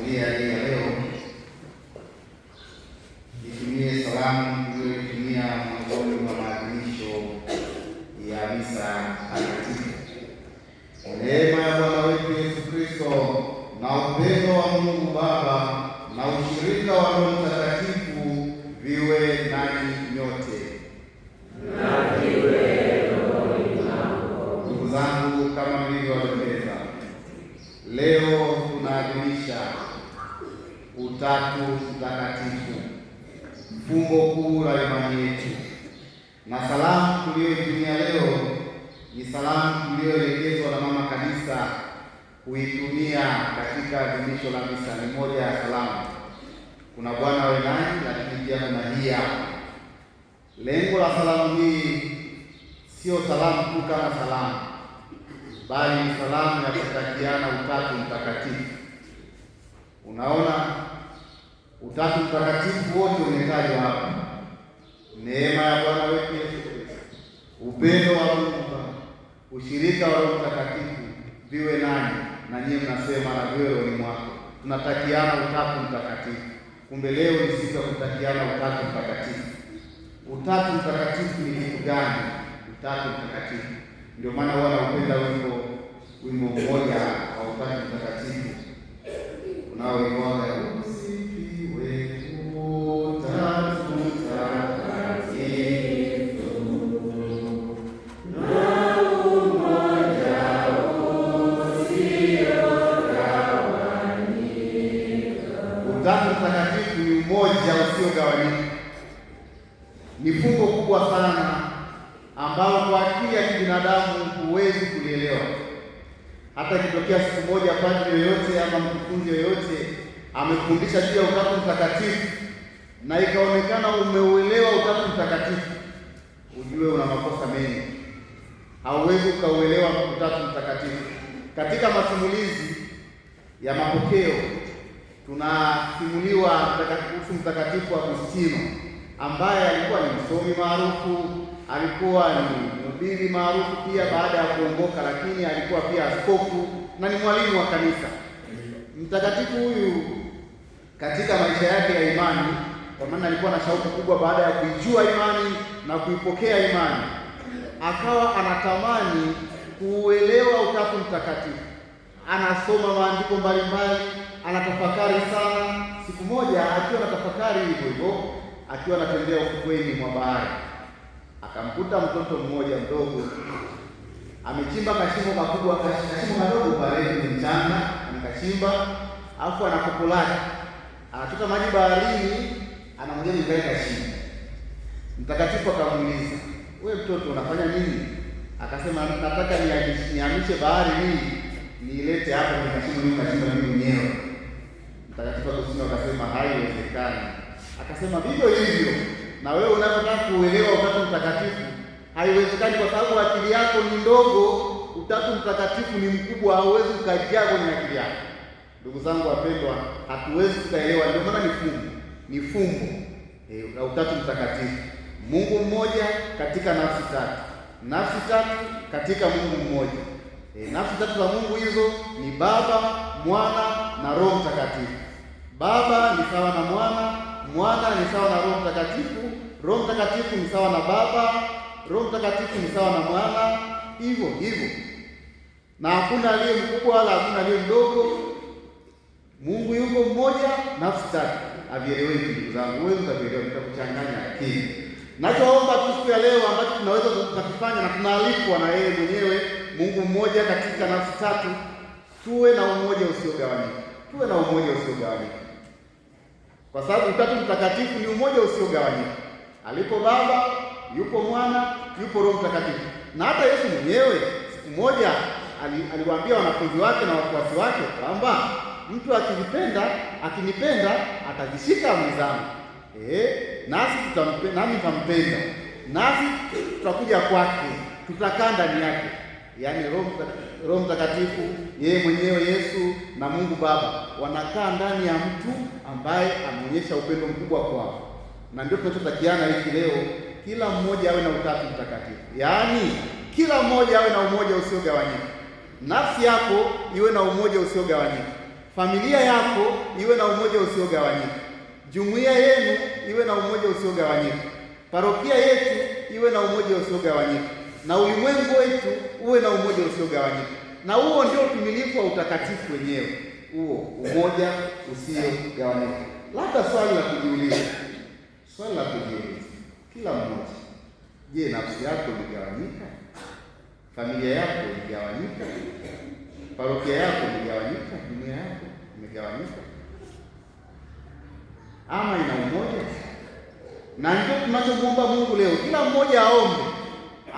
familia hii ya leo nitumie salamu tuliyotumia mwanzoni mwa maadhimisho ya misa takatifu. Neema ya Bwana wetu Yesu Kristo na upendo wa Mungu Baba na ushirika wa Roho Mtakatifu viwe nanyi nyote. Ndugu zangu, kama mlivyoeleza, leo tunaadhimisha Utatu Mtakatifu, fumbo kuu la imani yetu, na salamu tuliyoitumia leo ni salamu tuliyoelekezwa na Mama Kanisa kuitumia katika adhimisho la misa. Ni moja ya salamu. Kuna Bwana awe nanyi, lakini pia kuna hii hapa. Lengo la salamu hii sio salamu tu kama salamu, bali ni salamu ya kutakiana Utatu Mtakatifu. Unaona, Utatu Mtakatifu wote umetajwa hapa: neema ya Bwana wetu Yesu Kristo, upendo wa Mungu Baba, ushirika wa Roho Mtakatifu viwe nanyi, na nyinyi mnasema na viwe rohoni mwako. Tunatakiana Utatu Mtakatifu. Kumbe leo ni siku ya kutakiana Utatu Mtakatifu. Utatu Mtakatifu ni kitu gani? Utatu Mtakatifu, ndio maana wanaupenda wimbo mmoja wa Utatu Mtakatifu unaoimbwa usifiwe Utatu Mtakatifu na umoja usiogawanyika. Utatu Mtakatifu ni umoja usiogawanyika. Ni fungo kubwa sana ambalo kwa akili ya kibinadamu huwezi kulielewa. Hata ikitokea siku moja padri yoyote ama mkufunzi yoyote amefundisha juu ya Utatu Mtakatifu na ikaonekana umeuelewa Utatu Mtakatifu, ujue una makosa mengi. Hauwezi ukauelewa Utatu Mtakatifu. Katika masimulizi ya mapokeo tunasimuliwa kuhusu Mtakatifu Agustino ambaye alikuwa ni msomi maarufu, alikuwa ni mhubiri maarufu pia baada ya kuongoka, lakini alikuwa pia askofu na ni mwalimu wa kanisa. Mtakatifu huyu katika maisha yake ya imani, kwa maana alikuwa na shauku kubwa baada ya kuijua imani na kuipokea imani, akawa anatamani kuuelewa Utatu Mtakatifu. Anasoma maandiko mbalimbali, anatafakari sana. Siku moja akiwa anatafakari hivyo hivyo, akiwa anatembea ufukweni mwa bahari, akamkuta mtoto mmoja mdogo amechimba kashimo makubwa, kashimo kadogo pale ni mchanga, nikachimba, alafu ana kopo lake, anachota maji baharini, anamwambia nikae kashimo. Mtakatifu akamuuliza, wewe mtoto unafanya nini? Akasema, nataka nihamishe bahari hii niilete hapa kwenye kashimo hili, kashimo mimi mwenyewe. Mtakatifu Agustino akasema, haiwezekani. Akasema, vivyo hivyo na wewe unapotaka kuelewa Utatu Mtakatifu haiwezekani, kwa sababu akili yako ni ndogo. Utatu Mtakatifu ni mkubwa, hauwezi ukajaa kwenye akili yako. Ndugu zangu wapendwa, hatuwezi tukaelewa. Ndio maana ni fumbo la Utatu Mtakatifu. Mungu mmoja katika nafsi tatu, nafsi tatu katika Mungu mmoja. Nafsi tatu za Mungu hizo ni Baba, Mwana na Roho Mtakatifu. Baba ni sawa na Mwana, Mwana ni sawa na Roho Mtakatifu, Roho Mtakatifu ni sawa na Baba, Roho Mtakatifu ni sawa na Mwana, hivyo hivyo. Na hakuna aliye mkubwa wala hakuna aliye mdogo. Mungu yuko mmoja, nafsi tatu. Havieleweki ndugu zangu, huwezi kuvielewa, mtakuchanganya akili. Nachoomba tu siku ya leo ambacho tunaweza kukifanya na tunaalikwa na yeye mwenyewe, Mungu mmoja katika nafsi tatu, tuwe na umoja usiogawanyika. Tuwe na umoja usiogawanyika. Kwa sababu Utatu Mtakatifu ni umoja usiogawanyika. Alipo Baba, yupo Mwana, yupo Roho Mtakatifu. Na hata Yesu mwenyewe siku moja aliwaambia wanafunzi wake na wafuasi wake kwamba mtu akinipenda atazishika amri zangu. Nasi nami nitampenda. Nasi tutakuja kwake, tutakaa ndani yake. Yaani Roho Mtakatifu, yeye mwenyewe Yesu na Mungu Baba wanakaa ndani ya mtu ambaye ameonyesha upendo mkubwa kwao. Na ndio tunachotakiana hiki leo, kila mmoja awe na Utatu Mtakatifu. Yaani kila mmoja awe na umoja usiogawanyika. Nafsi yako iwe na umoja usiogawanyika. Familia yako iwe na umoja usiogawanyika. Jumuiya yenu iwe na umoja usiogawanyika. Parokia yetu iwe na umoja usiogawanyika. Na ulimwengu wetu uwe na umoja usiogawanyika. Na huo ndio utimilifu wa utakatifu wenyewe. Huo umoja usiogawanyika. Labda swali la kujiuliza. Kila mmoja. Je, nafsi yako imegawanyika? Familia yako imegawanyika? Parokia yako imegawanyika? Jumuiya yako imegawanyika? Ama ina umoja? Na ndio tunachomuomba Mungu leo. Kila mmoja aombe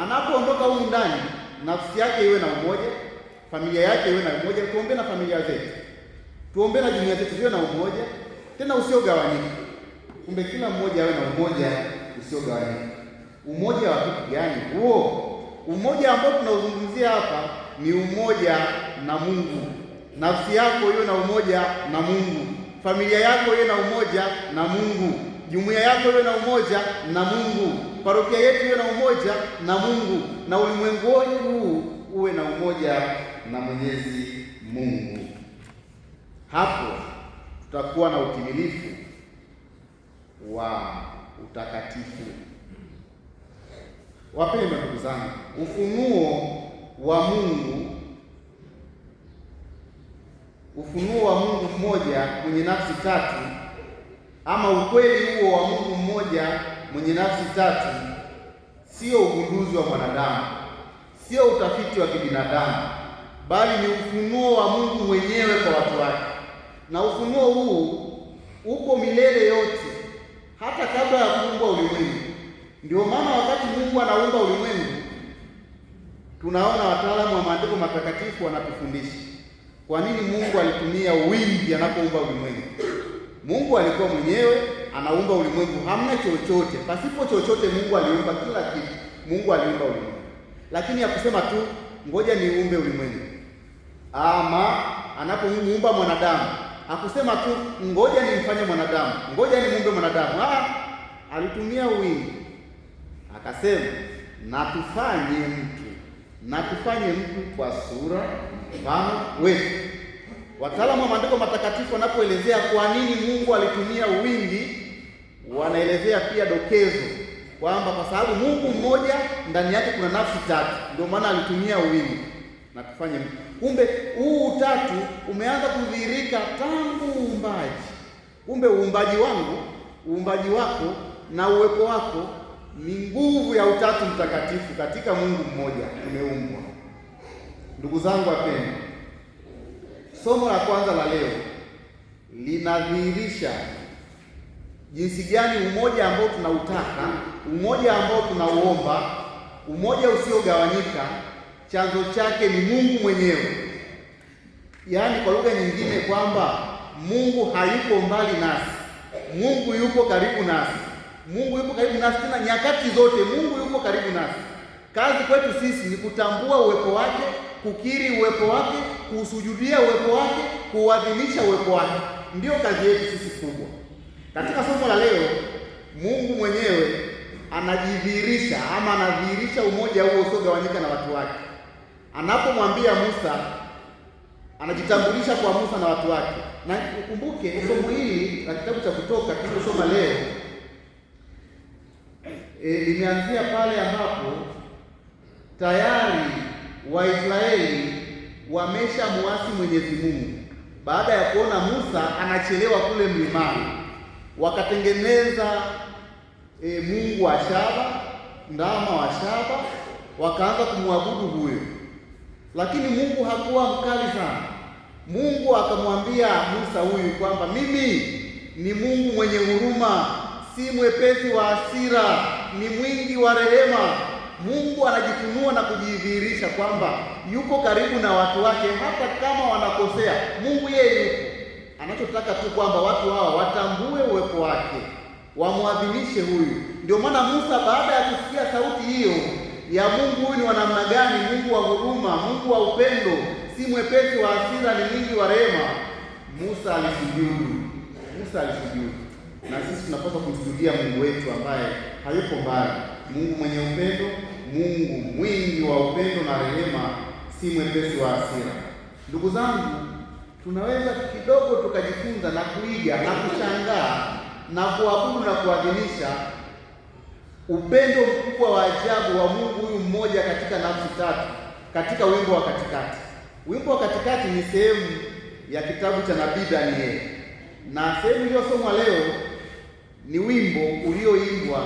anapoondoka huko ndani, nafsi yake iwe na umoja, familia yake iwe na umoja. Tuombe na familia zetu, tuombe na jumuiya zetu ziwe na umoja, tena usiogawanyika. Kumbe kila mmoja awe na umoja usiogawanyika. Umoja wa kitu gani huo? Umoja ambao tunaozungumzia hapa ni umoja na Mungu. Nafsi yako iwe na umoja na Mungu, familia yako iwe na umoja na Mungu, jumuiya yako iwe na umoja na Mungu, parokia yetu iwe na umoja na Mungu, na ulimwengu wetu uwe na umoja na Mwenyezi Mungu. Hapo tutakuwa na utimilifu wa utakatifu. Wapendwa ndugu zangu, ufunuo wa Mungu mmoja mwenye nafsi tatu, ama ukweli huo wa Mungu mmoja mwenye nafsi tatu, sio ugunduzi wa mwanadamu, sio utafiti wa kibinadamu, bali ni ufunuo wa Mungu mwenyewe kwa watu wake. Na ufunuo huu upo milele yote, hata kabla ya kuumbwa ulimwengu. Ndio maana wakati Mungu anaumba ulimwengu, tunaona wataalamu wa maandiko matakatifu wanatufundisha kwa nini Mungu alitumia wingi anapoumba ulimwengu. Mungu alikuwa mwenyewe anaumba ulimwengu, hamna chochote, pasipo chochote Mungu aliumba kila kitu. Mungu aliumba ulimwengu, lakini hakusema tu ngoja niumbe ulimwengu. Ama anapomuumba mwanadamu hakusema tu ngoja nimfanye mwanadamu, ngoja nimuumbe mwanadamu. Alitumia wingi, akasema na tufanye mtu kwa sura mfano wetu. Wataalamu wa maandiko matakatifu wanapoelezea kwa nini Mungu alitumia wingi, wanaelezea pia dokezo kwamba kwa sababu Mungu mmoja ndani yake kuna nafsi tatu, ndio maana alitumia wingi na tufanye mtu. Kumbe huu utatu umeanza kudhihirika tangu uumbaji. Kumbe uumbaji wangu, uumbaji wako na uwepo wako ni nguvu ya Utatu Mtakatifu katika Mungu mmoja umeumbwa. Ndugu zangu wapendwa, somo la kwanza la leo linadhihirisha jinsi gani umoja ambao tunautaka, umoja ambao tunauomba, umoja usiogawanyika, chanzo chake ni Mungu mwenyewe. Yaani kwa lugha nyingine kwamba Mungu hayuko mbali nasi, Mungu yupo karibu nasi. Mungu yupo karibu nasi tena nyakati zote. Mungu yupo karibu nasi. Kazi kwetu sisi ni kutambua uwepo wake, kukiri uwepo wake, kusujudia uwepo wake, kuadhimisha uwepo wake. Ndiyo kazi yetu sisi kubwa. Katika somo la leo, Mungu mwenyewe anajidhihirisha ama anadhihirisha umoja huo usiogawanyika na watu wake. Anapomwambia Musa, anajitambulisha kwa Musa na watu wake. Na ukumbuke somo hili la kitabu cha Kutoka tunasoma leo limeanzia pale ambapo tayari Waisraeli wameshamuasi Mwenyezi Mungu. Baada ya kuona Musa anachelewa kule mlimani, wakatengeneza mungu wa shaba, ndama wa shaba, wakaanza kumwabudu huyo. Lakini Mungu hakuwa mkali sana. Mungu akamwambia Musa huyu kwamba mimi ni Mungu mwenye huruma, si mwepesi wa hasira, ni mwingi wa rehema. Mungu anajifunua na kujidhihirisha kwamba yuko karibu na watu wake hata kama wanakosea. Mungu yeye yuko. Anachotaka tu kwamba watu hawa watambue uwepo wake, wamwadhimishe huyu. Ndio maana Musa baada ya kusikia sauti hiyo ya Mungu huyu ni wa namna gani, Mungu wa huruma, Mungu wa upendo, si mwepesi wa hasira, ni mwingi wa rehema, Musa alisujudu. Na sisi tunapaswa kumsujudia Mungu wetu ambaye hayuko mbali, Mungu mwenye upendo, Mungu mwingi wa upendo na rehema, si mwepesi wa hasira. Ndugu zangu, tunaweza kidogo tukajifunza na kuiga na kushangaa na kuabudu na kuadhimisha upendo mkubwa wa ajabu wa Mungu huyu mmoja katika nafsi tatu katika wimbo wa katikati. Wimbo wa katikati ni sehemu ya kitabu cha nabii Danieli, na sehemu iliyosomwa leo ni wimbo ulioimbwa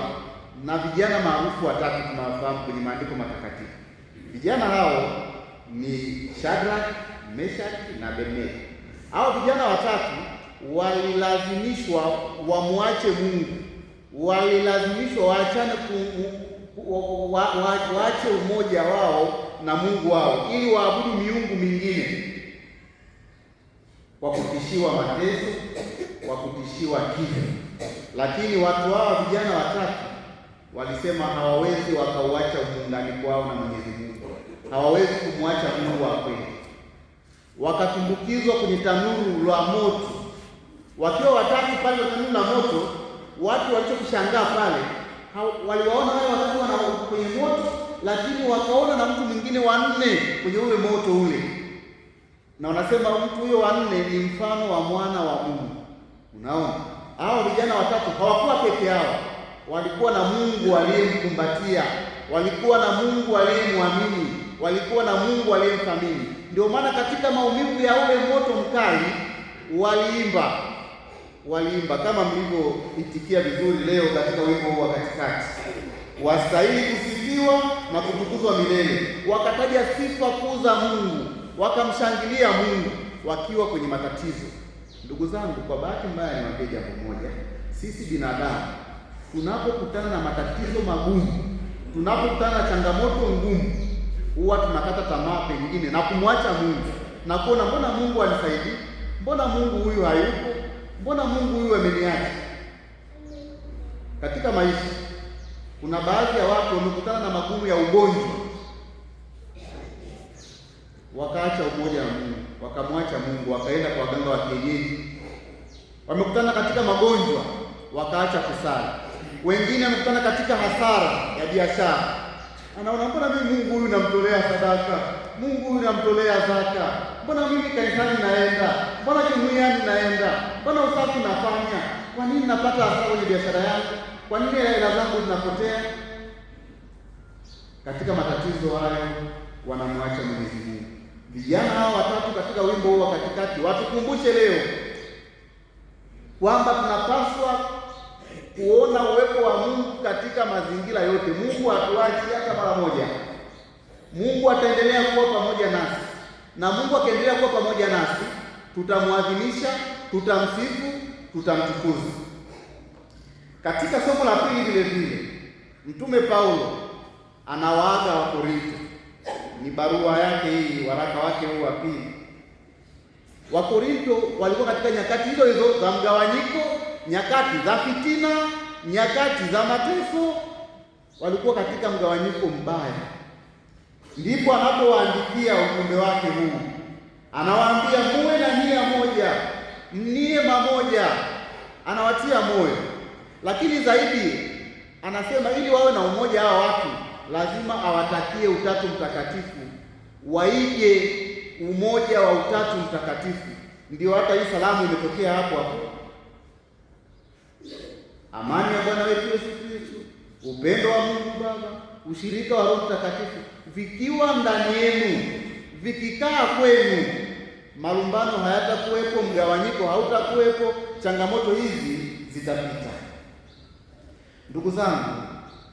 na vijana maarufu watatu tunawafahamu kwenye maandiko matakatifu. Vijana hao ni Shadrach, Meshach na Abednego. Hao vijana watatu walilazimishwa wamwache Mungu, walilazimishwa waachane, waache umoja wao na Mungu wao ili waabudu miungu mingine, kwa kutishiwa mateso, kwa kutishiwa kifo. Lakini watu hawa vijana watatu walisema hawawezi wakauacha muunganiko wao na Mwenyezi Mungu, hawawezi kumwacha Mungu wa kweli. Wakatumbukizwa kwenye tanuru la moto. Wakiwa watatu pale tanuru la moto, watu walichokishangaa pale, waliwaona wale watatu wana kwenye moto, lakini wakaona na mtu mwingine wa nne kwenye ule moto ule, na wanasema mtu huyo wa nne ni mfano wa mwana wa Mungu. Unaona, hao vijana watatu hawakuwa peke yao, walikuwa na Mungu aliyemkumbatia, walikuwa na Mungu aliyemwamini, walikuwa na Mungu aliyemthamini. Ndio maana katika maumivu ya ule moto mkali waliimba kama mlivyoitikia vizuri leo katika wimbo huu wa katikati, wastahili kusifiwa na kutukuzwa milele. Wakataja sifa kuu za Mungu, wakamshangilia Mungu wakiwa kwenye matatizo. Ndugu zangu, kwa bahati mbaya niwaambie jambo moja, sisi binadamu tunapokutana na matatizo magumu, tunapokutana na changamoto ngumu, huwa tunakata tamaa pengine na kumwacha Mungu na kuona mbona Mungu anisaidii, mbona Mungu huyu hayupo, mbona Mungu huyu ameniacha. Katika maisha kuna baadhi ya watu wamekutana na magumu ya ugonjwa, wakaacha umoja na Mungu, wakamwacha Mungu, wakaenda kwa waganga wa kienyeji. Wamekutana katika magonjwa, wakaacha kusali. Wengine wamekutana katika hasara ya biashara, anaona mbona mimi Mungu huyu namtolea sadaka, Mungu huyu namtolea zaka, mbona mimi kanisani naenda, mbona jumuiani naenda, mbona usafi nafanya, kwa nini napata hasara kwenye biashara yangu, kwa nini hela zangu zinapotea? Katika matatizo hayo wanamwacha Mwenyezi Mungu. Vijana hao watatu katika wimbo huu wa katikati watukumbushe leo kwamba tunapaswa kuona uwepo wa Mungu katika mazingira yote. Mungu hatuachi hata mara moja. Mungu ataendelea kuwa pamoja nasi, na Mungu akiendelea kuwa pamoja nasi, tutamwadhimisha, tutamsifu, tutamtukuza. Katika somo la pili vile vile, Mtume Paulo anawaaga Wakorintho. Ni barua yake hii, waraka wake huu wa pili. Wakorintho walikuwa katika nyakati hizo hizo za mgawanyiko, nyakati za fitina, nyakati za mateso, walikuwa katika mgawanyiko mbaya. Ndipo anapowaandikia ujumbe wake huu, anawaambia muwe na nia moja, mnie mamoja, anawatia moyo. Lakini zaidi anasema ili wawe na umoja hao watu, lazima awatakie Utatu Mtakatifu, waige umoja wa Utatu Mtakatifu. Ndio hata hii salamu imetokea hapo hapo. Amani ya Bwana wetu Yesu Kristo, upendo wa Mungu Baba, ushirika wa Roho Mtakatifu vikiwa ndani yenu, vikikaa kwenu, malumbano hayatakuwepo, mgawanyiko hautakuwepo, changamoto hizi zitapita. Ndugu zangu,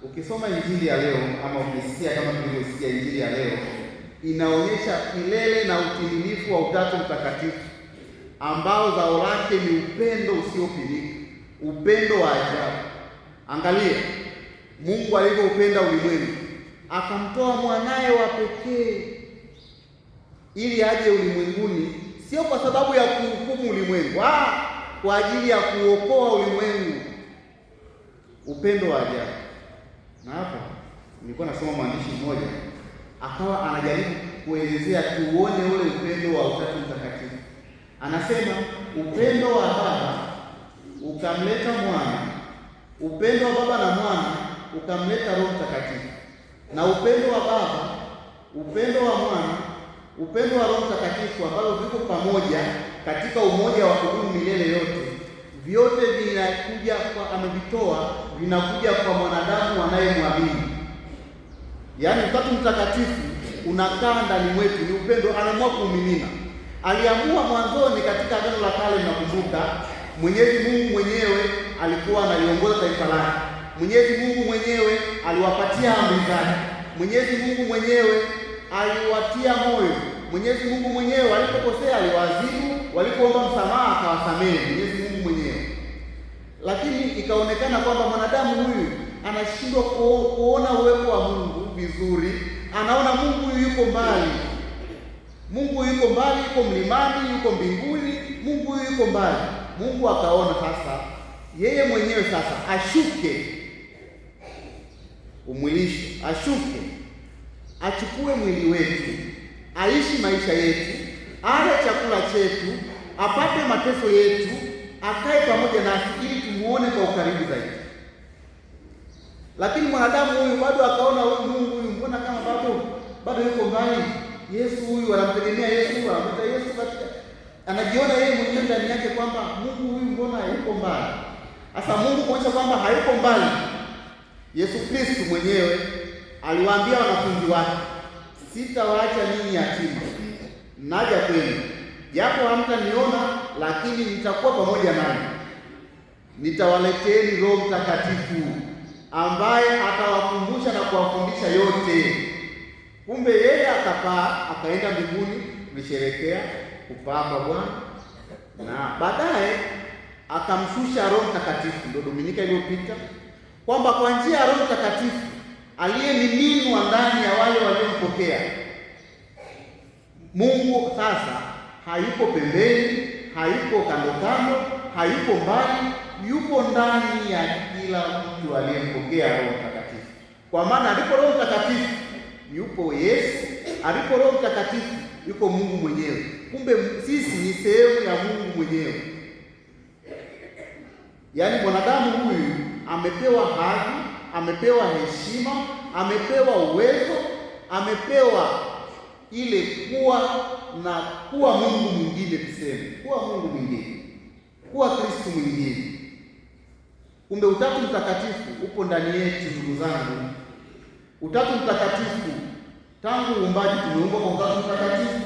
ukisoma injili ya leo ama ukisikia kama tulivyosikia injili ya leo, inaonyesha kilele na utimilifu wa Utatu Mtakatifu ambao zao lake ni upendo usiopimika, upendo wa ajabu. Angalia Mungu alivyoupenda ulimwengu, akamtoa mwanaye wa pekee ili aje ulimwenguni, sio kwa sababu ya kuhukumu ulimwengu, kwa ajili ya kuokoa ulimwengu. Upendo wa ajabu. Na hapa nilikuwa nasoma mwandishi mmoja akawa anajaribu kuelezea tuone ule upendo wa Utatu Mtakatifu. Anasema upendo wa Baba ukamleta Mwana, upendo wa Baba na Mwana ukamleta Roho Mtakatifu, na upendo wa Baba, upendo wa Mwana upendo wa Roho Mtakatifu ambao viko pamoja katika umoja wa kudumu milele yote, vyote vinakuja kwa amevitoa, vinakuja kwa mwanadamu anayemwamini. Yaani Utatu Mtakatifu unakaa ndani mwetu, ni upendo, anaamua kumimina. Aliamua mwanzoni katika Agano la Kale, mnakumbuka, Mwenyezi Mungu mwenyewe alikuwa analiongoza taifa lake. Mwenyezi Mungu mwenyewe aliwapatia amri zake. Mwenyezi Mungu mwenyewe aliwatia moyo. Mwenyezi Mungu mwenyewe walipokosea aliwaadhibu, walipoomba msamaha akawasamehe Mwenyezi Mungu mwenyewe. Lakini ikaonekana kwamba mwanadamu huyu anashindwa kuona uwepo wa Mungu vizuri. Anaona Mungu huyu yuko mbali. Mungu yuko mbali, yuko mlimani, yuko mbinguni. Mungu huyu yuko mbali. Mungu akaona sasa yeye mwenyewe sasa ashuke, umwilisho, ashuke, achukue mwili wetu, aishi maisha yetu, ale chakula chetu, apate mateso yetu, akae pamoja nasi ili tumuone kwa ukaribu zaidi. Lakini mwanadamu huyu bado akaona Mungu huyu mbona kama bado yuko mbali. Yesu huyu anamtegemea Yesu, anamta Yesu katika, anajiona yeye mwenyewe ndani yake kwamba Mungu huyu mbona yuko mbali. Sasa Mungu kuonyesha kwamba hayuko mbali, Yesu Kristo mwenyewe aliwaambia wanafunzi wake, sitawaacha ninyi yatima, naja kwenu, japo hamtaniona, lakini nitakuwa pamoja nanyi. Nitawaleteeni Roho Mtakatifu ambaye atawakumbusha na kuwafundisha yote. Kumbe yeye akapaa akaenda mbinguni, tumesherehekea kupaa kwa Bwana, na baadaye akamshusha Roho Mtakatifu. Ndio Dominika iliyopita, kwamba kwa njia ya Roho Mtakatifu aliyemiminwa ndani ya wale waliompokea, Mungu sasa hayuko pembeni, hayuko kando kando, hayuko mbali, yupo ndani ya kila mtu aliyempokea Roho Mtakatifu. Kwa maana alipo Roho Mtakatifu yupo Yesu, alipo Roho Mtakatifu yuko Mungu mwenyewe. Kumbe sisi ni sehemu ya Mungu mwenyewe. Yaani mwanadamu huyu amepewa hadhi, amepewa heshima, amepewa uwezo, amepewa ile kuwa Mungu mwingine, tuseme kuwa Mungu mwingine, kuwa Kristo mwingine. Kumbe Utatu Mtakatifu upo ndani yetu, ndugu zangu. Utatu Mtakatifu tangu uumbaji tumeumbwa kwa Utatu Mtakatifu.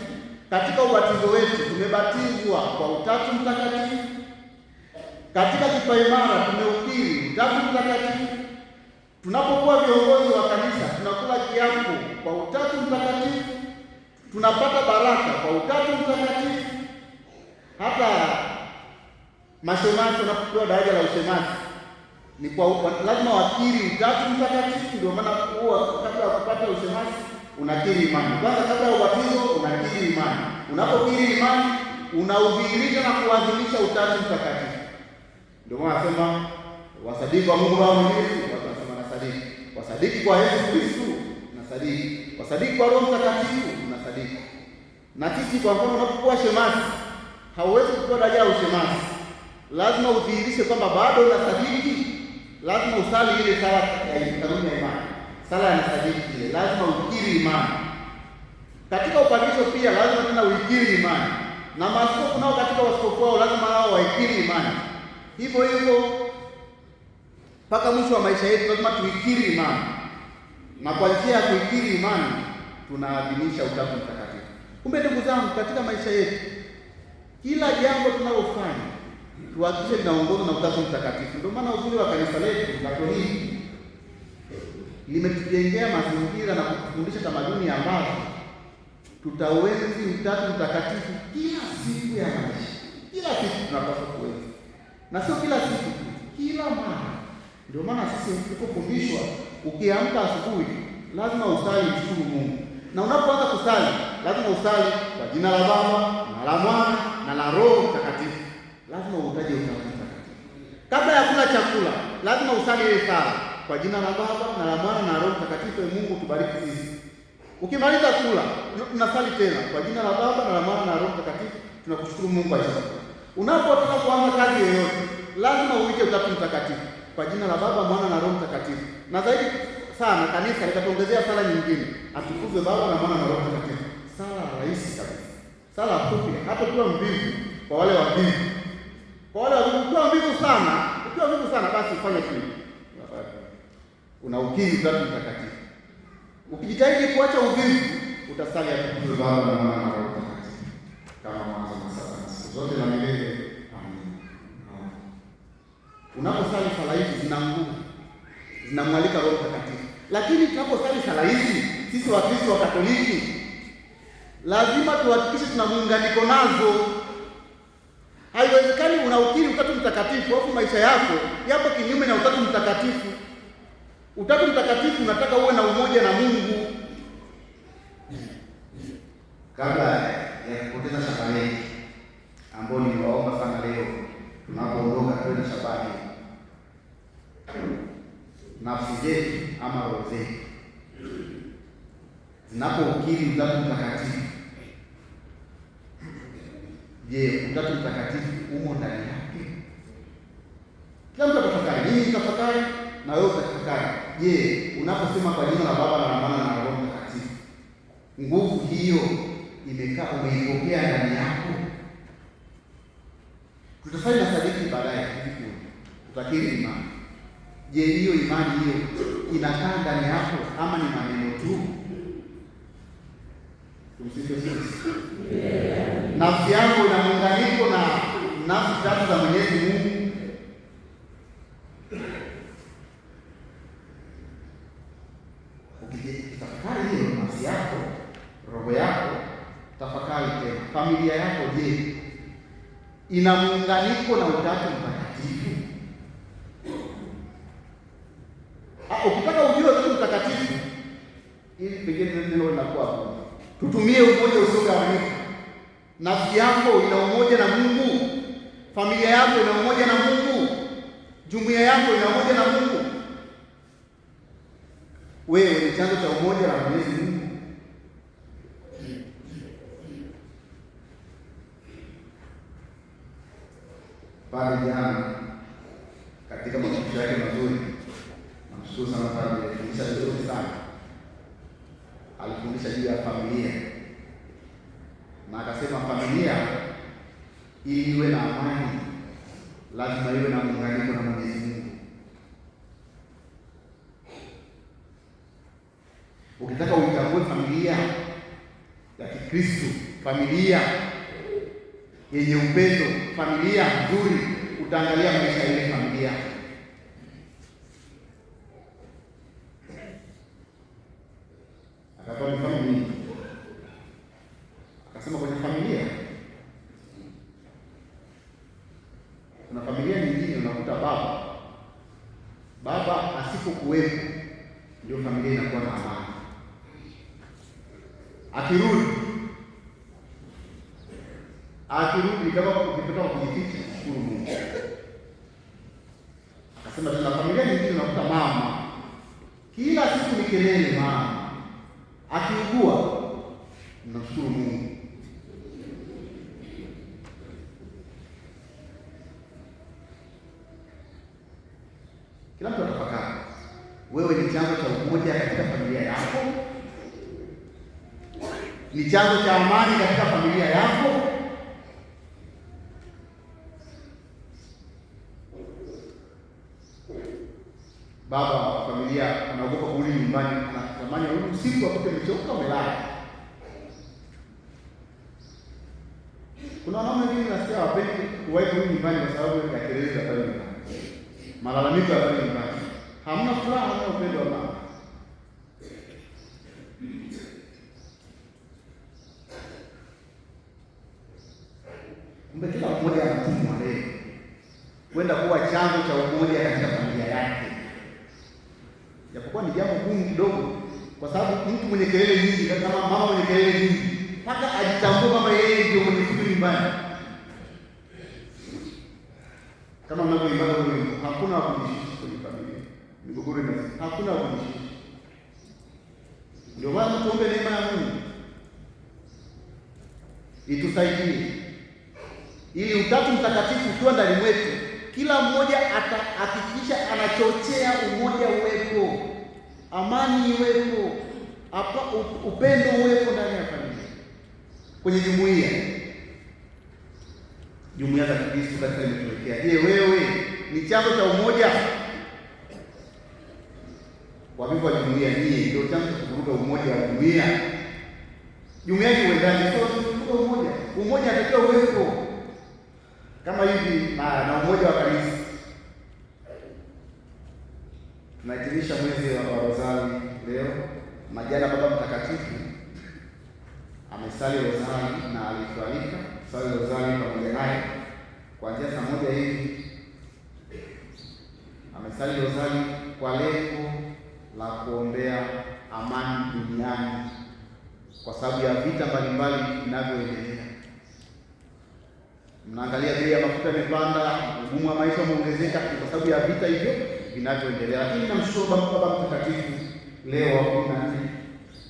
Katika ubatizo wetu tumebatizwa kwa Utatu Mtakatifu. Katika kipaimara tumeukiri Utatu Mtakatifu. Tunapokuwa viongozi wa kanisa tunakula kiapo kwa Utatu Mtakatifu. Tunapata baraka kwa Utatu Mtakatifu. Hata mashemasi wanapopewa daraja la ushemasi ni kwa lazima wakiri Utatu Mtakatifu. Ndio maana kabla ya kupata ushemasi unakiri imani. Kwanza kabla ya ubatizo unakiri imani. Unapokiri imani unaudhihirisha na kuadhimisha Utatu Mtakatifu. Ndio maana nasema wasadiki kwa Mungu Baba Mwenyezi, watu wanasema nasadiki. Wasadiki kwa Yesu Kristo, nasadiki. Wasadiki kwa Roho Mtakatifu, nasadiki. Na sisi kwa mfano unapokuwa shemasi, hauwezi kupewa daraja ya ushemasi. Lazima udhihirishe kwamba bado unasadiki. Lazima usali ile sala ya kanuni ya imani. Sala ya nasadiki ile, lazima ukiri imani. Katika upadrisho pia lazima tena uikiri imani. Na maaskofu nao katika waskofu wao lazima nao waikiri imani. Hivyo hivyo mpaka mwisho wa maisha yetu lazima tuikiri imani. Na kwa njia ya kuikiri imani tunaadhimisha Utatu Mtakatifu. Kumbe ndugu zangu, katika maisha yetu kila jambo tunalofanya tuhakikishe linaongozwa na Utatu Mtakatifu. Ndio maana uzuri wa kanisa letu Katoliki limetujengea mazingira na kutufundisha tamaduni ambazo tutauenzi Utatu Mtakatifu kila siku ya maisha. Kila siku tunapaswa kuenzi. Na sio kila siku, kila mara. Ndio maana sisi tulipofundishwa ukiamka asubuhi lazima usali mshukuru Mungu. Na unapoanza kusali lazima usali kwa jina la Baba na la Mwana na la Roho Mtakatifu. Lazima utaje Utatu Mtakatifu. Kabla ya kula chakula lazima usali ile sala kwa jina la Baba na la Mwana na Roho Mtakatifu. Mungu tubariki sisi. Ukimaliza kula tunasali tena kwa jina la Baba na la Mwana na Roho Mtakatifu. Tunakushukuru Mungu kwa chakula. Unapotaka kuanza kazi yoyote lazima uite Utatu Mtakatifu kwa jina la Baba, Mwana na Roho Mtakatifu. Na zaidi sana kanisa likatuongezea sala nyingine, atukuzwe Baba na Mwana na Roho Mtakatifu. Sala rahisi Sala fupi, hata ukiwa mvivu, kwa wale wavivu. Kwa wale ukiwa mvivu sana, basi ufanye kitu. Unaukiri Utatu Mtakatifu. Ukijitahidi kuacha uvivu, utasali atukuzwe Baba na Mwana na Roho Mtakatifu, kama mwanzo na sasa na siku zote na milele. Amen. Unaposali sala hizi zina nguvu, zinamwalika Roho Mtakatifu. Lakini tunaposali sala hizi, sisi Wakristo wa Katoliki lazima tuhakikishe tuna muunganiko nazo. Haiwezekani unaukiri Utatu Mtakatifu alafu maisha yako yapo kinyume na Utatu Mtakatifu. Utatu Mtakatifu unataka uwe na umoja na Mungu. Kabla ya kupoteza Sabato yetu ambayo niwaomba sana leo tunapoondoka kwenda Sabato, nafsi zetu ama roho zetu zinapoukiri Utatu Mtakatifu, je, Utatu Mtakatifu umo ndani yake? Kila mtu atafakari. Mimi nitafakari na wewe utafakari. Je, unaposema kwa jina la Baba na la Mwana na Roho Mtakatifu, nguvu hiyo imekaa, umeipokea ndani yako? Tutafanya sadiki baadaye hivi, tutakiri imani. Je, hiyo imani hiyo inakaa ndani yako ama ni maneno tu? Tumsifu Yesu. Nafsi yako ina muunganiko na nafsi tatu za Mwenyezi Mungu. Ukitafakari hiyo nafsi yako, roho yako, tafakari tena familia yako, je, ina muunganiko na Utatu Mtakatifu? Ukitaka ujue Utatu Mtakatifu, ili pengine neno linakuwa hapo, tutumie umoja usiogawanyika. Nafsi yako ina umoja na Mungu, familia yako ina umoja na Mungu, jumuiya yako ina umoja na Mungu. Wewe ni chanzo cha umoja na Mwenyezi Mungu. Pale jana katika mafundisho yake mazuri, namshukuru sana pale, alifundisha vizuri sana. Alifundisha juu ya familia na akasema familia ili iwe na amani lazima iwe na muunganiko na Mwenyezi Mungu. Ukitaka uitambue familia ya Kikristo, familia yenye upendo, familia nzuri, utaangalia maisha ya ile familia. Akatoa mfano mingi. Akasema kwenye familia kuna familia nyingine unakuta baba asipokuwepo ndio familia inakuwa na amani. Akirudi kama ukipata kujificha, shukuru Mungu. Akasema tuna familia nyingine unakuta mama kila siku ni kelele, mama akiugua mnashukuru Mungu. Kila mtu atafakari, wewe ni chanzo cha umoja katika familia yako? Ni chanzo cha amani katika familia yako? Baba wa familia anaogopa kurudi nyumbani, anatamani arudi usiku apate umechoka umelala. Kuna wanaume wengine nasikia hawapendi kuwahi kurudi nyumbani kwa sababu ya kelele za pale nyumbani, malalamiko ya pale nyumbani, hamna furaha, hamna upendo wa mama. Kumbe kila mmoja anatumwa leo kwenda kuwa chanzo cha umoja katika familia yake. Japokuwa ni jambo gumu kidogo, kwa sababu mtu mwenye kelele nyingi, kama mama mwenye kelele nyingi, mpaka ajitambue kama yeye ndio mwenye kitu nyumbani. Kama mnavyoimba wewe, hakuna kujishusha kwenye familia. Migogoro ina hakuna kujishusha. Ndio maana tuombe neema ya Mungu itusaidie, ili Utatu Mtakatifu ukiwa ndani mwetu, kila mmoja atahakikisha anachochea umoja uwepo, amani iwepo, upendo uwepo ndani ya familia. kwenye jumuiya za Kristo kanisa limetuwekea. Je, wewe ni chanzo cha umoja? Wavivu wa jumuiya nyie ndio chanzo cha kuvuruga umoja wa jumuiya. Jumuiya ni uendaji, sio kuvuruga umoja. Umoja unatakiwa uwepo kama hivi na umoja wa kanisa. Tunahitimisha mwezi wa Rozari leo. Majana Baba Mtakatifu amesali rozari na alitualika sali rozari pamoja naye kuanzia saa 1 hivi. Amesali rozari kwa lengo la kuombea amani duniani kwa sababu ya vita mbalimbali vinavyoendelea. Mnaangalia bei ya mafuta imepanda, ugumu wa maisha umeongezeka kwa sababu ya vita hivyo vinavyoendelea. Lakini namshukuru Baba Mtakatifu Leo wa 14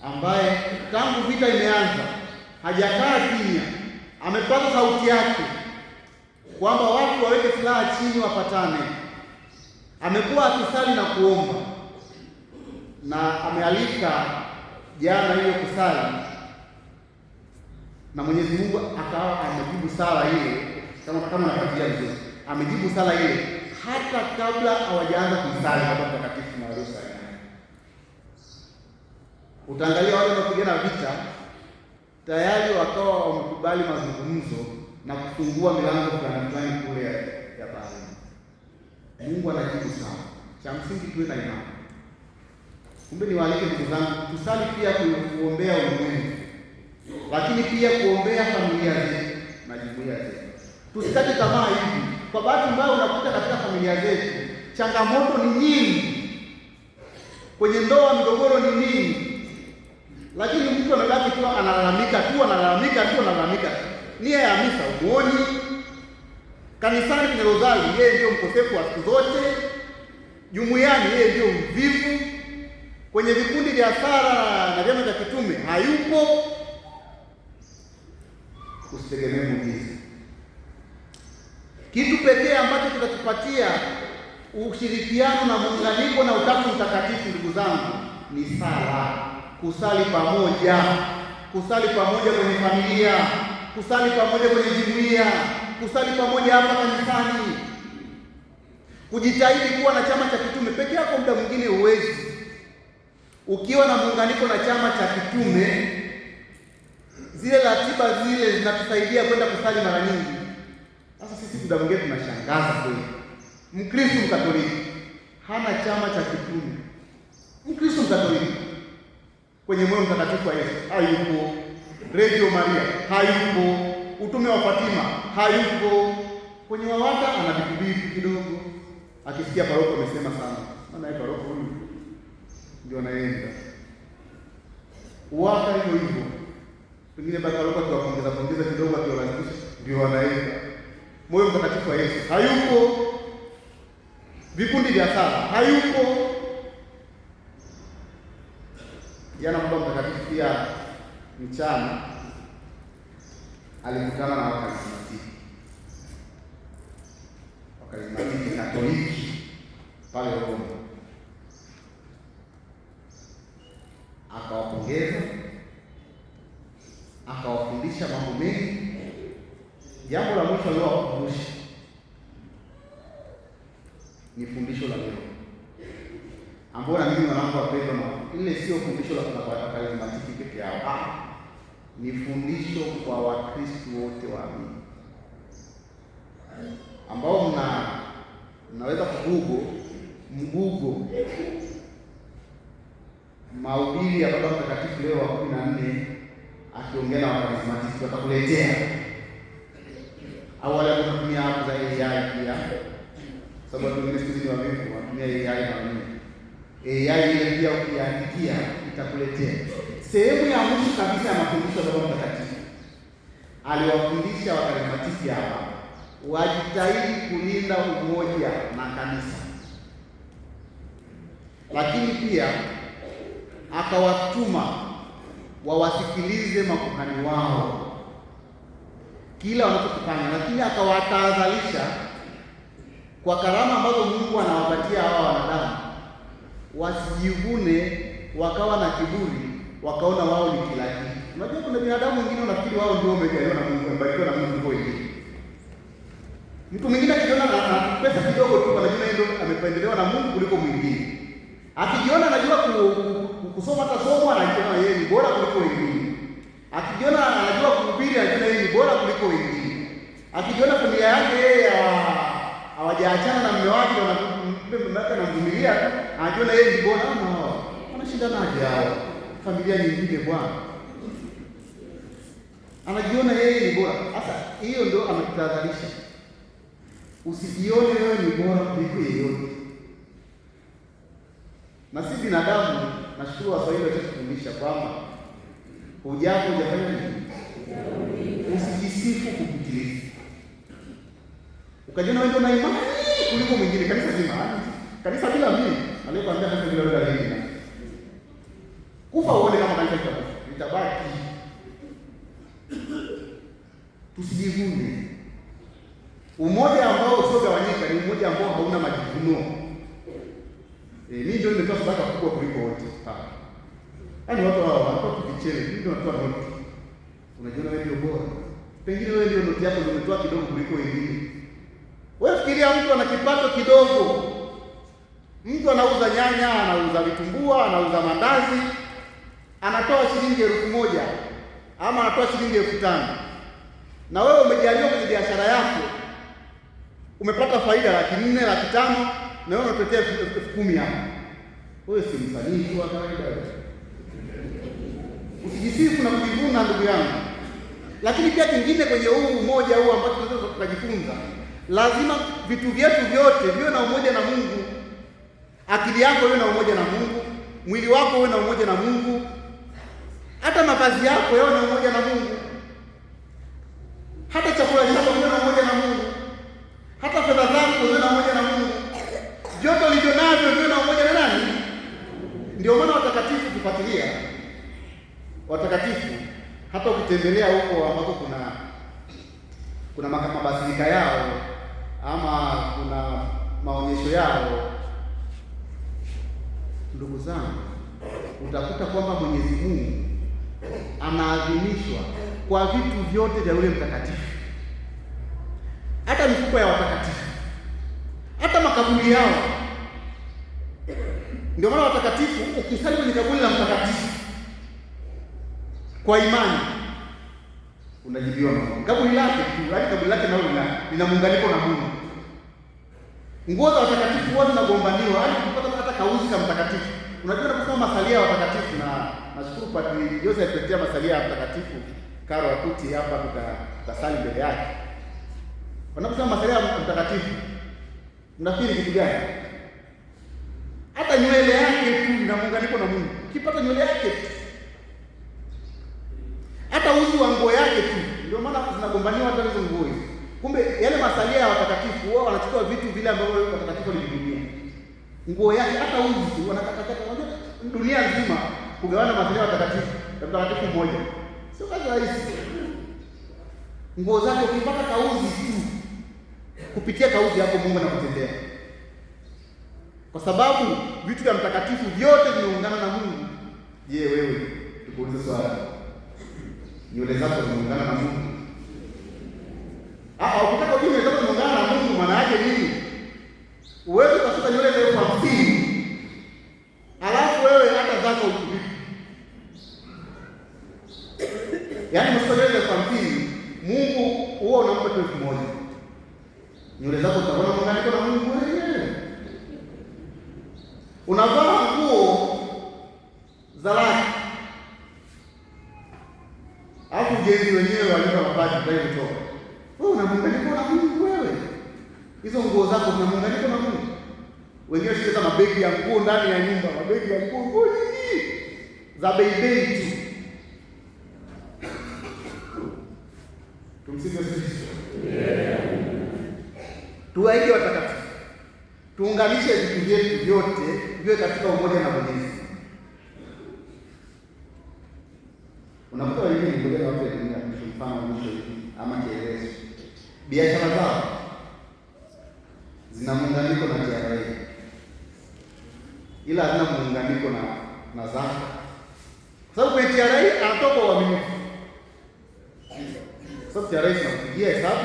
ambaye tangu vita imeanza hajakaa kimya, amepaza sauti yake kwamba watu waweke silaha chini, wapatane. Amekuwa akisali na kuomba, na amealika jana hiyo kusali, na Mwenyezi Mungu akawa amejibu sala ile. Kama nafuatilia vizuri, amejibu sala ile hata kabla hawajaanza kusali Baba Mtakatifu na Rozari. Utaangalia wale wanaopigana vita tayari wakawa wamekubali mazungumzo na kufungua milango fulani kule ya bahari. Mungu anajibu sana. Cha msingi tuwe na imani. Kumbe niwaalike ndugu zangu, tusali pia kuombea ulimwengu, lakini pia kuombea familia zetu na jumuiya zetu. Tusikate tamaa hivi. Kwa bahati mbaya unakuta katika familia zetu changamoto ni nyingi, kwenye ndoa migogoro ni mingi, lakini mtu anabaki tu analalamika tu. Nia ya misa umuoni, kanisani kwenye rozari yeye ndio mkosefu wa siku zote, jumuiani yeye ndio mvivu, kwenye vikundi vya sala na vyama vya kitume hayupo. Usitegemee muujiza. Kitu pekee ambacho kitatupatia ushirikiano na muunganiko na Utatu Mtakatifu, ndugu zangu, ni sala. Kusali pamoja kwenye familia, kusali pamoja kwenye jumuiya, kusali pamoja hapa kanisani, kujitahidi kuwa na chama cha kitume. Peke yako muda mwingine huwezi. Ukiwa na muunganiko na chama cha kitume, zile ratiba zile zinatusaidia kwenda kusali mara nyingi. Sasa sisi muda mwingine tunashangaza kweli. Mkristo Mkatoliki hana chama cha kitume. Mkristo Mkatoliki kwenye moyo mtakatifu wa Yesu hayupo, Radio Maria hayupo, utume wa Fatima hayupo, kwenye WAWATA ana vitu kidogo. Akisikia paroko amesema sana, maana yeye paroko huyu ndio anaenda WAWATA hivyo. Pengine baka paroko tuwapongeza kidogo, akiwalazimisha ndio wanaenda. Moyo mtakatifu wa Yesu hayupo, vikundi vya sala hayupo. Jana Baba Mtakatifu pia mchana alikutana na wakarismatiki Katoliki pale Roma, akawapongeza, akawafundisha mambo mengi. Jambo la mwisho aliyowakumbusha ni fundisho la leo, ambao na mimi wanangu wapendwa, ile sio fundisho la wakarismatiki peke yao, ni fundisho kwa Wakristo wote waamini, ambao mnaweza mgugo mahubiri ya Baba Mtakatifu Leo wa 14 akiongea na wakarismatiki, watakuletea au wale wanatumia hapo za AI pia, sababu watu wengine siku hizi wavivu wanatumia AI na nini. AI ile pia ukiandikia itakuletea. Sehemu ya mwisho kabisa ya mafundisho ya Baba Mtakatifu, aliwafundisha wakarismatiki hapa wajitahidi kulinda umoja na kanisa, lakini pia akawatuma wawasikilize makuhani wao kila wanachokifanya, lakini akawatahadharisha kwa karama ambazo Mungu anawapatia hawa wanadamu, wasijivune wakawa na kiburi, wakaona wao ni kila kitu. Unajua kuna binadamu wengine unafikiri wao ndio wamejaliwa na Mungu, wamebarikiwa na Mungu kwa hiyo. Mtu mwingine akijiona na pesa kidogo tu anajua yeye ndio amependelewa na Mungu kuliko mwingine. Akijiona anajua kusoma hata somo anajiona yeye ni bora kuliko wengine. Akijiona anajua kuhubiri anajiona yeye ni bora kuliko wengine. Akijiona familia yake yeye hawajaachana na mume wake na mvumilia tu, anajiona yeye ni bora. Wanashindanaje hao? Familia nyingine bwana. Anajiona yeye ni bora. Sasa hiyo ndio ametutahadharisha. Usijione wewe ni bora kuliko yeyote. Na si binadamu, nashukuru Waswahili watufundisha kwamba hujako hujafanya nini? Usijisifu kupitiliza. Ukajiona wewe ndio na imani kuliko mwingine. Kanisa zima, kanisa bila mimi, aliyekwambia kanisa bila wewe halina. Kufa uone kama kanisa litabaki. Tusijivune. Umoja ambao usiogawanyika ni umoja ambao hauna majivuno. Mimi ndio nimetoa sadaka kubwa kuliko wote. Yaani watu hao wanatoa kichele, mimi ndio natoa noti. Unajiona wewe ndio bora. Pengine wewe ndio noti yako ndio umetoa kidogo kuliko wengine. Wewe fikiria mtu ana kipato kidogo. Mtu anauza nyanya, anauza vitumbua, anauza mandazi, anatoa shilingi 1,000 ama anatoa shilingi 5,000. Na wewe umejaliwa kwenye biashara yako. Umepata faida 400,000, 500,000 na wewe unatetea 10,000 hapo. Wewe si msanii tu wa kawaida wewe. Usijisifu na kujivuna ndugu yangu. Lakini pia kingine kwenye huu umoja huu ambao tunaweza tukajifunza, lazima vitu vyetu vyote viwe na umoja na Mungu. Akili yako iwe na umoja na Mungu, mwili wako uwe na umoja na Mungu. Hata mavazi yako yawe na umoja na Mungu. Hata chakula chako kiwe na umoja na Mungu. Hata fedha zako ziwe na umoja na Mungu. Vyote ulivyo navyo viwe na umoja na nani? Ndio maana watakatifu kufuatilia. Watakatifu hata ukitembelea huko ambako kuna mabasilika yao ama kuna maonyesho yao, ndugu zangu, utakuta kwamba Mwenyezi Mungu anaadhimishwa kwa vitu vyote vya yule mtakatifu. Hata mifuko ya watakatifu, hata makaburi yao. Ndio maana watakatifu, ukisali kwenye kaburi la mtakatifu kwa imani unajibiwa Mungu. Kaburi lake tu, hadi kaburi lake nao lina muunganiko na Mungu. Nguo za watakatifu huwa zinagombaniwa, hadi kupata hata kauzi kama mtakatifu. Unajua unaposoma masalia ya watakatifu, na nashukuru Padri Joseph kutetea masalia ya mtakatifu Karo Akuti hapa tutasali mbele yake. Wanaposema masalia ya mtakatifu, mnafikiri kitu gani? Hata nywele yake tu ina muunganiko na Mungu. Ukipata nywele yake tu, hata uzi wa nguo yake tu, ndio maana zinagombaniwa hata hizo nguo hizo. Kumbe yale masalia ya watakatifu wao wanachukua vitu vile ambavyo watakatifu walivitumia. Nguo yake hata uzi tu wanakatakata. Unajua dunia nzima kugawana masalia ya watakatifu, mtakatifu mmoja sio kazi rahisi. Nguo zake ukipata kauzi tu, kupitia kauzi yako Mungu anakutendea. Kwa sababu vitu vya mtakatifu vyote vimeungana na Mungu. Je, wewe tukuulize swali. Nywele zako zimeungana na Mungu? Ukitaka kujua nywele zako zimeungana na Mungu maana yake nini? Uweze kusuka nywele za 50,000. Alafu wewe hata zako ukipi. Yaani msuka nywele za 50,000, Mungu huwa unampa 1,000. Nywele zako zitakuwa na muunganiko na Mungu wewe. Unavaa nguo za laki. Alafu ujenzi wenyewe walipa mabati pale kutoka. Wewe una muunganiko na Mungu wewe. Hizo nguo zako zina muunganiko na Mungu. Wengine shida mabegi ya nguo ndani ya nyumba, mabegi ya nguo nyingi za bei tu. Tumsifu Yesu. Tuwaige watakatifu. Tuunganishe vitu vyetu vyote viwe katika umoja na Mwenyezi. Unakuta wengine ngoja wape dunia mfano mwisho hivi ama kielezo. Biashara zao zina muunganiko na TRA. Ila hazina muunganiko na zaka Sababu kwenye TRA anatoka uaminifu. Sababu TRA inakupigia hesabu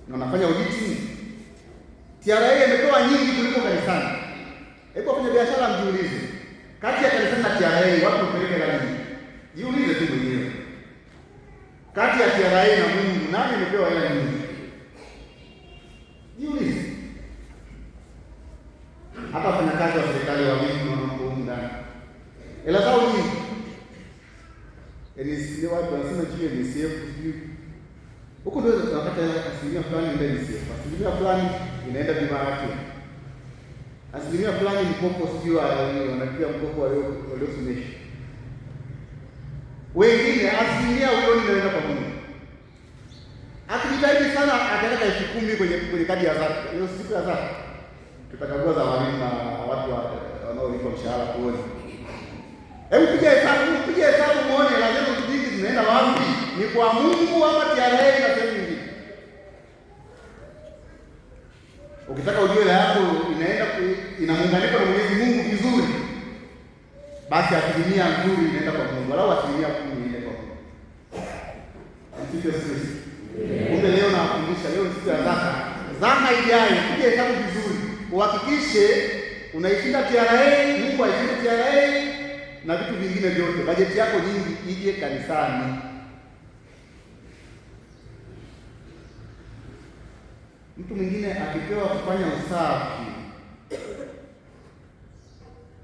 na unafanya auditing. TRA imetoa nyingi kuliko kanisani. Hebu wafanya biashara mjiulize. Kati ya kanisani na TRA watu upeleke hela nyingi. Jiulize tu mwenyewe. Kati ya TRA na Mungu nani amepewa hela nyingi? Jiulize. Hata wafanyakazi wa serikali wa wingi wanapounda hela zao nyingi. Ni watu wanasema juu ni NSSF sijui. Huko ndio tunapata asilimia fulani ndio NSSF. Asilimia fulani inaenda bima ya afya. Asilimia fulani mkopo sijui wanalipia mkopo waliosomesha. Wengine asilimia milioni inaenda kwa Mungu. Akijitahidi sana ataweka 10,000 kwenye kadi ya zaka. Hiyo siku ya zaka. Tutakagua za walimu na watu wanaolipa mshahara tuone. Hebu piga hesabu muone lazima nyingi zinaenda wapi? Ni kwa Mungu ama TRA na sehemu nyingine? Ukitaka ujue hela yako ina muunganiko na Mwenyezi Mungu vizuri, basi asilimia nzuri inaenda kwa Mungu, au asilimia 10 inaenda kwa Mungu. Msikie sisi. Kumbe leo nawafundisha, leo ni siku ya zaka. Zaka ijayo piga hesabu vizuri. Uhakikishe unaishinda TRA, Mungu aishinde TRA na vitu vingine vyote. Bajeti yako nyingi ije kanisani. Mtu mwingine akipewa kufanya usafi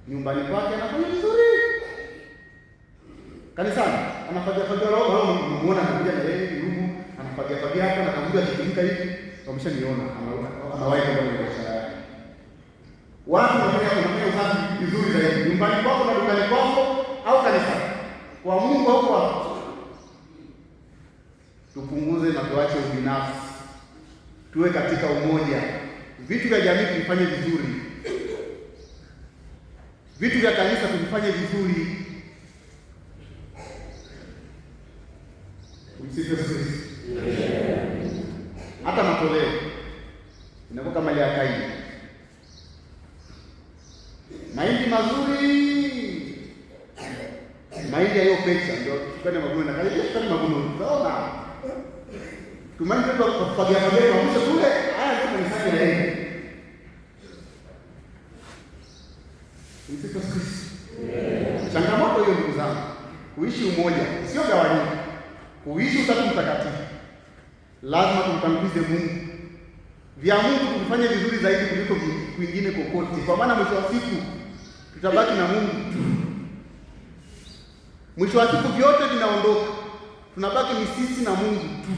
nyumbani kwake anafanya vizuri. Kanisani anafagia roho, unamuona anakuja na yeye rumu, anafagia hapa na kamuja kitumika hivi, wameshaniona anawahi kwa biashara yake. Watu wanafanya usafi vizuri zaidi nyumbani kwako na dukani kwako au kanisani. Kwa Mungu au kwa tupunguze na tuache ubinafsi. Tuwe katika umoja. Vitu vya jamii tuvifanye vizuri. Vitu vya kanisa tuvifanye vizuri. Msifu Kristo. Hata matoleo inakuwa kama ile ya Kaini. Mahindi mazuri. Mahindi hayo pesa ndio tukane mavuno na kale tukane mavuno. Unaona? Tumani kwa kufagia kwa mwisho kule, haya ndio kanisani na yeye. Msifu Kristo. Changamoto hiyo ndugu zangu. Kuishi umoja, sio gawanyiko. Kuishi Utatu Mtakatifu. Lazima tumtangulize Mungu. Vya Mungu tufanye vizuri zaidi kuliko kwingine kokote. Kwa maana mwisho wa siku tutabaki na Mungu tu. Mwisho wa siku vyote vinaondoka. Tunabaki ni sisi na Mungu tu.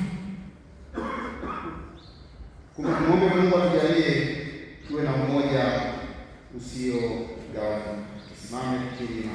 Kumwombe Mungu atujalie tuwe na umoja usio gawanyika. Tusimame tukilima.